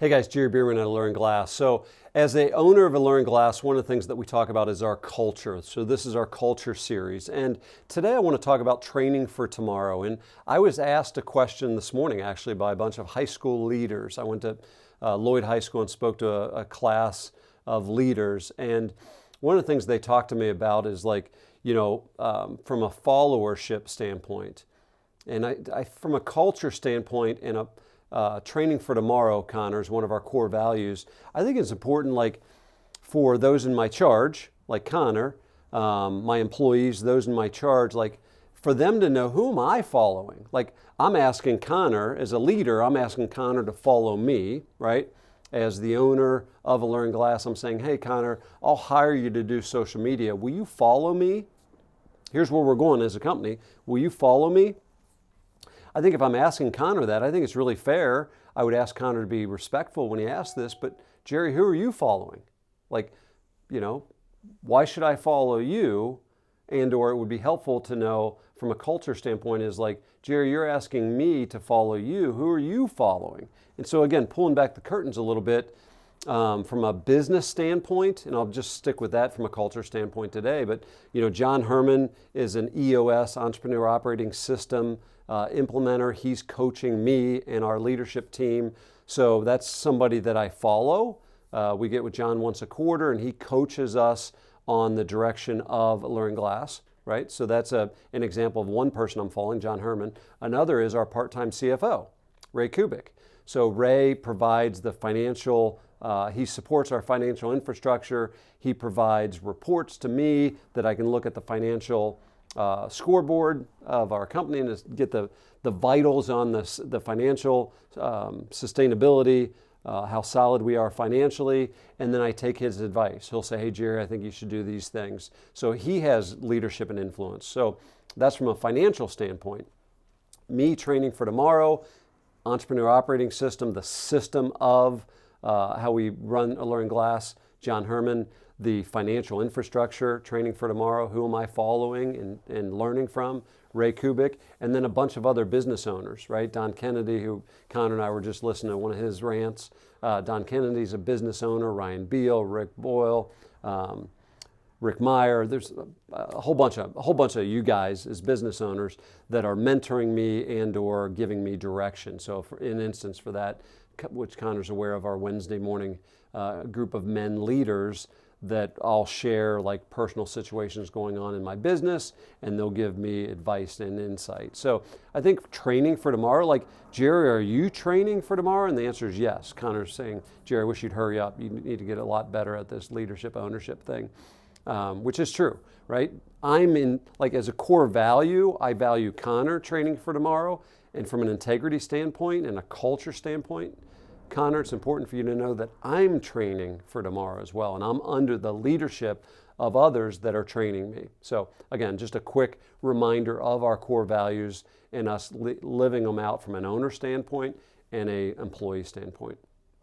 Hey guys, Jerry Bierman at Alluring Glass. So as the owner of Alluring Glass, one of the things that we talk about is our culture. So this is our culture series. And today I want to talk about training for tomorrow. And I was asked a question this morning actually by a bunch of high school leaders. I went to Lloyd High School and spoke to a class of leaders. And one of the things they talked to me about is from a followership standpoint. And I from a culture standpoint and a training for tomorrow, Connor, is one of our core values. I think it's important, for those in my charge, like Connor, my employees, those in my charge, for them to know, who am I following? I'm asking Connor, as a leader, I'm asking Connor to follow me, right? As the owner of Alluring Glass, I'm saying, hey, Connor, I'll hire you to do social media. Will you follow me? Here's where we're going as a company. Will you follow me? I think if I'm asking Connor that, I think it's really fair. I would ask Connor to be respectful when he asks this, but Jerry, who are you following? Why should I follow you? Or it would be helpful to know from a culture standpoint is Jerry, you're asking me to follow you. Who are you following? And so again, pulling back the curtains a little bit from a business standpoint, and I'll just stick with that from a culture standpoint today, but John Herman is an EOS, Entrepreneur Operating System implementer. He's coaching me and our leadership team. So that's somebody that I follow. We get with John once a quarter and he coaches us on the direction of Alluring Glass, right? So that's an example of one person I'm following, John Herman. Another is our part-time CFO, Ray Kubik. So Ray provides the financial, he supports our financial infrastructure. He provides reports to me that I can look at the financial scoreboard of our company and get the vitals on the financial sustainability, how solid we are financially, and then I take his advice. He'll say, hey Jerry, I think you should do these things. So he has leadership and influence. So that's from a financial standpoint. Me training for tomorrow, Entrepreneur Operating System, the system of how we run Alluring Glass, John Herman, the financial infrastructure, training for tomorrow, who am I following and learning from, Ray Kubik, and then a bunch of other business owners, right? Don Kennedy, who Connor and I were just listening to one of his rants. Don Kennedy's a business owner, Ryan Beal, Rick Boyle, Rick Meyer. There's a whole bunch of you guys as business owners that are mentoring me and or giving me direction. So in instance for that, which Connor's aware of, our Wednesday morning group of men leaders that I'll share personal situations going on in my business, and they'll give me advice and insight. So I think training for tomorrow, Jerry, are you training for tomorrow? And the answer is yes. Connor's saying, Jerry, I wish you'd hurry up. You need to get a lot better at this leadership ownership thing, which is true, right? I'm in, as a core value, I value Connor training for tomorrow. And from an integrity standpoint and a culture standpoint, Connor, it's important for you to know that I'm training for tomorrow as well, and I'm under the leadership of others that are training me. So again, just a quick reminder of our core values and us living them out from an owner standpoint and an employee standpoint.